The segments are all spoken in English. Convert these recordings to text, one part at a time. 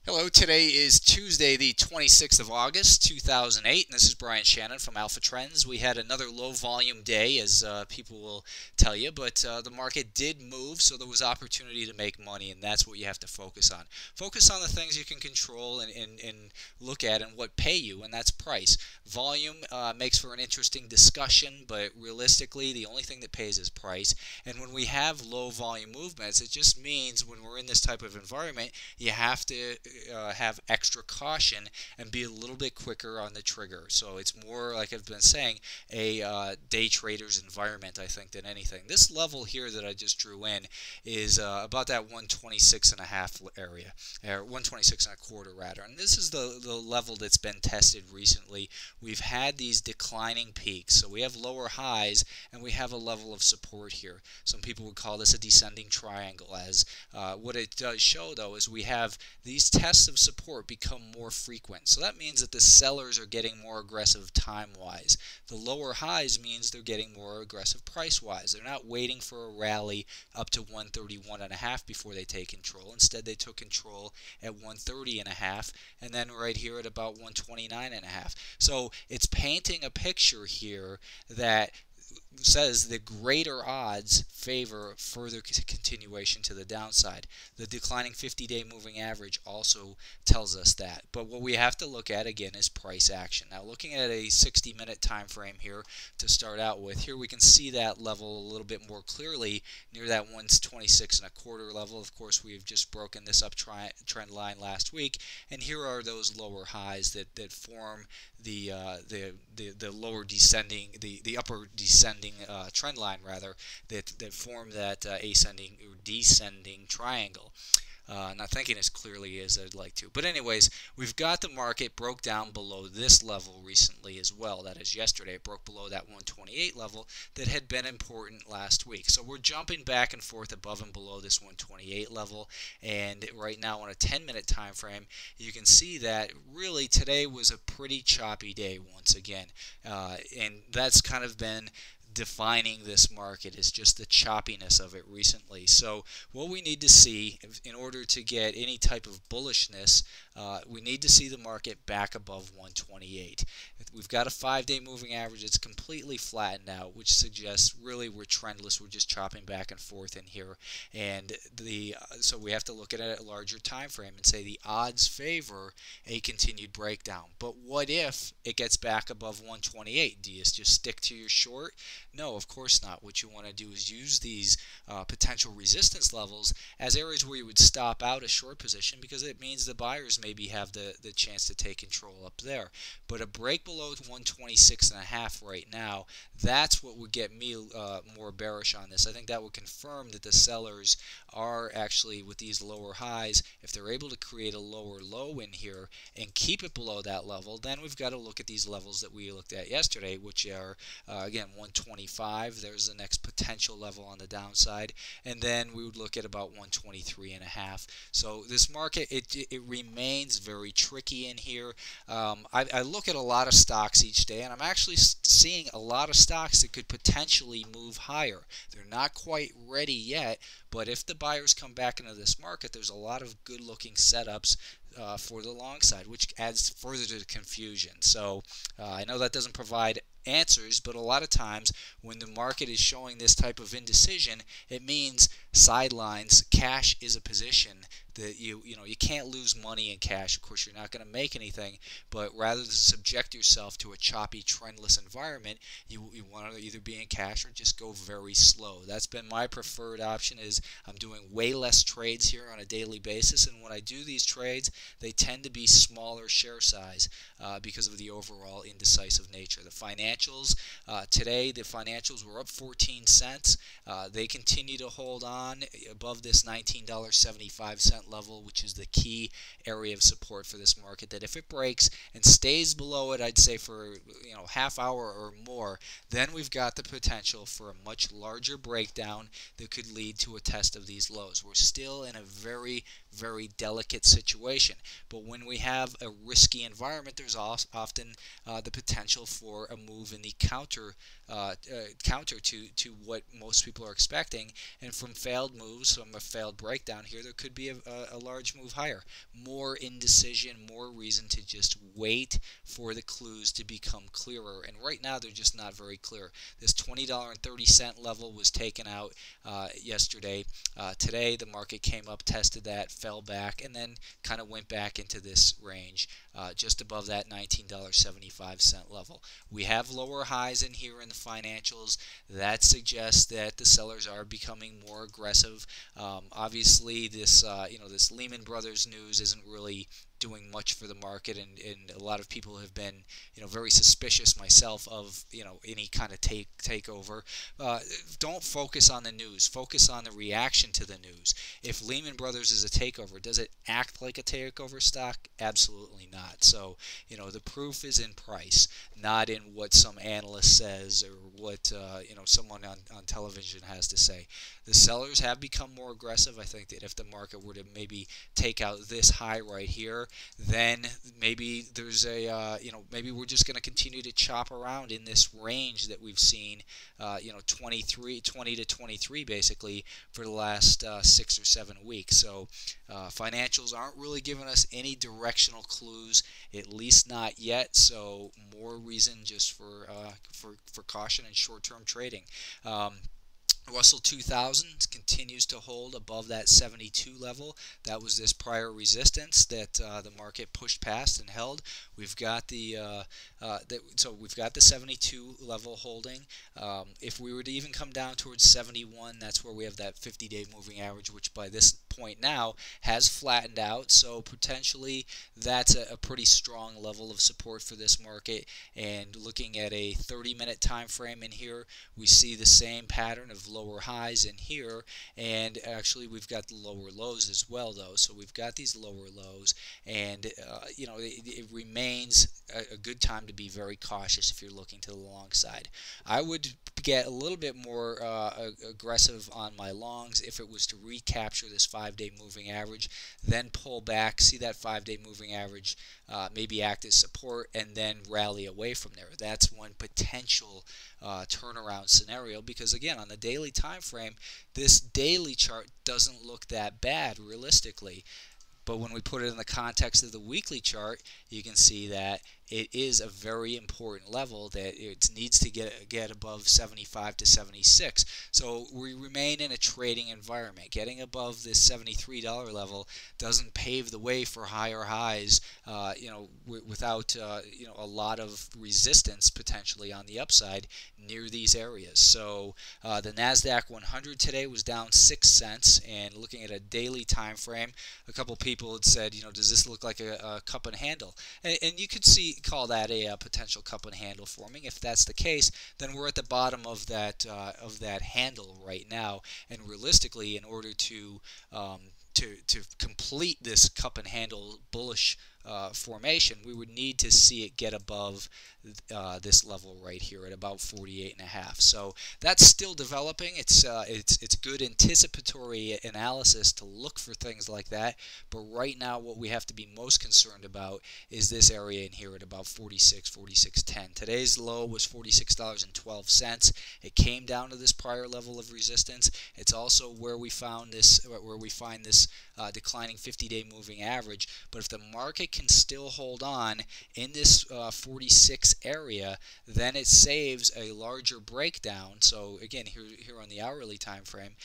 Hello, today is Tuesday, the 26th of August, 2008, and this is Brian Shannon from Alpha Trends. We had another low volume day, as people will tell you, but the market did move, so there was opportunity to make money, and that's what you have to focus on. Focus on the things you can control and look at and what pay you, and that's price. Volume makes for an interesting discussion, but realistically, the only thing that pays is price. And when we have low volume movements, it just means when we're in this type of environment, you have to have extra caution and be a little bit quicker on the trigger. So it's more, like I've been saying, a day trader's environment, I think, than anything. This level here that I just drew in is about that 126 and a half area, or 126 and a quarter rather. And this is the level that's been tested recently. We've had these declining peaks, so we have lower highs and we have a level of support here. Some people would call this a descending triangle, as what it does show though is we have these tests of support become more frequent. So that means that the sellers are getting more aggressive time-wise. The lower highs means they're getting more aggressive price-wise. They're not waiting for a rally up to 131 and a half before they take control. Instead, they took control at 130 and a half, and then right here at about 129 and a half. So it's painting a picture here that says the greater odds favor further continuation to the downside. The declining 50-day moving average also tells us that. But what we have to look at again is price action. Now, looking at a 60-minute time frame here to start out with, here we can see that level a little bit more clearly near that 126 and a quarter level. Of course, we've just broken this up trend line last week, and here are those lower highs that form the lower descending, the upper descending trend line rather, that form that ascending or descending triangle. Not thinking as clearly as I'd like to. But anyways, we've got the market broke down below this level recently as well. That is yesterday. It broke below that 128 level that had been important last week. So we're jumping back and forth above and below this 128 level. And right now on a 10-minute time frame, you can see that really today was a pretty choppy day once again. And that's kind of been defining this market, is just the choppiness of it recently. So what we need to see in order to get any type of bullishness, we need to see the market back above 128. We've got a 5-day moving average that's completely flattened out, which suggests really we're trendless. We're just chopping back and forth in here, and so we have to look at it at a larger time frame and say the odds favor a continued breakdown. But what if it gets back above 128? Do you just stick to your short? No, of course not. What you want to do is use these potential resistance levels as areas where you would stop out a short position, because it means the buyers maybe have the chance to take control up there. But a break below 126 and a half right now, that's what would get me more bearish on this. I think that would confirm that the sellers are actually, with these lower highs, if they're able to create a lower low in here and keep it below that level, then we've got to look at these levels that we looked at yesterday, which are again 125. There's the next potential level on the downside, and then we would look at about 123 and a half. So this market, it remains very tricky in here. I look at a lot of stocks each day, and I'm actually seeing a lot of stocks that could potentially move higher. They're not quite ready yet, but if the buyers come back into this market, there's a lot of good looking setups for the long side, which adds further to the confusion. So I know that doesn't provide answers, but a lot of times when the market is showing this type of indecision, it means sidelines. Cash is a position that you can't lose money in cash. Of course, you're not going to make anything, but rather than subject yourself to a choppy, trendless environment, you want to either be in cash or just go very slow. That's been my preferred option. Is I'm doing way less trades here on a daily basis, and when I do these trades, they tend to be smaller share size because of the overall indecisive nature. The financials today, the financials were up 14 cents. They continue to hold on above this $19.75 level, which is the key area of support for this market. That if it breaks and stays below it, I'd say for half hour or more, then we've got the potential for a much larger breakdown that could lead to a test of these lows. We're still in a very, very delicate situation. But when we have a risky environment, there's often the potential for a move in the counter to what most people are expecting. And from failed moves, from a failed breakdown here, there could be a large move higher. More indecision, more reason to just wait for the clues to become clearer. And right now, they're just not very clear. This $20.30 level was taken out yesterday. Today, the market came up, tested that, fell back, and then kind of went back into this range just above that $19.75 level. We have lower highs in here in the financials. That suggests that the sellers are becoming more aggressive. Obviously, this this Lehman Brothers news isn't really doing much for the market, and a lot of people have been very suspicious, myself, of any kind of takeover. Don't focus on the news, focus on the reaction to the news. If Lehman Brothers is a takeover, does it act like a takeover stock? Absolutely not. So the proof is in price, not in what some analyst says or what someone on television has to say. The sellers have become more aggressive. I think that if the market were to maybe take out this high right here, then maybe there's maybe we're just going to continue to chop around in this range that we've seen 20 to 23 basically for the last 6 or 7 weeks. So financials aren't really giving us any directional clues, at least not yet. So more reason just for caution and short-term trading. Russell 2000 continues to hold above that 72 level. That was this prior resistance that the market pushed past and held. We've got so we've got the 72 level holding. If we were to even come down towards 71, that's where we have that 50-day moving average, which by this point now has flattened out. So potentially that's a pretty strong level of support for this market. And looking at a 30-minute time frame in here, we see the same pattern of lower highs in here, and actually we've got the lower lows as well, though. So we've got these lower lows, and it remains a good time to be very cautious if you're looking to the long side. I would get a little bit more aggressive on my longs if it was to recapture this 5-day moving average, then pull back, see that 5-day moving average maybe act as support, and then rally away from there. That's one potential turnaround scenario, because again, on the daily time frame, this daily chart doesn't look that bad realistically. But when we put it in the context of the weekly chart, you can see that it is a very important level that it needs to get above 75 to 76. So we remain in a trading environment. Getting above this $73 level doesn't pave the way for higher highs, without a lot of resistance potentially on the upside near these areas. So the NASDAQ 100 today was down 6 cents, and looking at a daily time frame, a couple people had said, does this look like a cup and handle? And you could call that a potential cup and handle forming. If that's the case, then we're at the bottom of that handle right now. And realistically, in order to complete this cup and handle bullish formation, we would need to see it get above this level right here at about 48.5. So that's still developing. It's good anticipatory analysis to look for things like that. But right now, what we have to be most concerned about is this area in here at about 46.10. Today's low was $46.12. It came down to this prior level of resistance. It's also where we find this declining 50-day moving average. But if the market can still hold on in this 46 area, then it saves a larger breakdown. So again, here on the hourly time frame,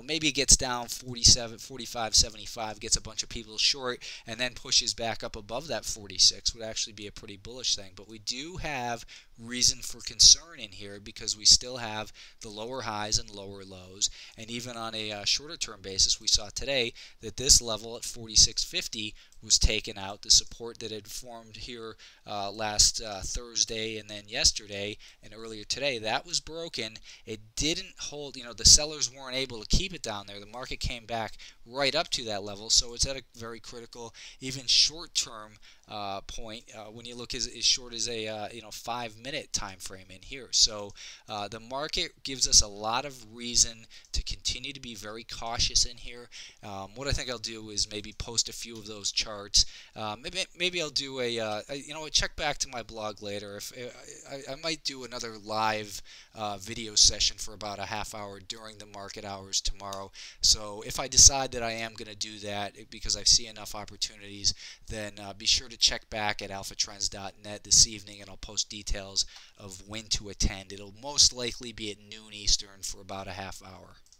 maybe it gets down 47, 45, 75, gets a bunch of people short, and then pushes back up above that 46, would actually be a pretty bullish thing. But we do have reason for concern in here, because we still have the lower highs and lower lows, and even on a shorter term basis, we saw today that this level at 46.50 was taken out. The support that had formed here last Thursday and then yesterday and earlier today, that was broken. It didn't hold, the sellers weren't able to keep it down there. The market came back right up to that level, so it's at a very critical, even short-term point when you look as short as a 5-minute time frame in here. So the market gives us a lot of reason to continue to be very cautious in here. What I think I'll do is maybe post a few of those charts. Maybe I'll do check back to my blog later. If I might do another live video session for about a half hour during the market hours tomorrow. So if I decide that I am going to do that because I see enough opportunities, then be sure to check back at alphatrends.net this evening, and I'll post details of when to attend. It'll most likely be at noon Eastern for about a half hour.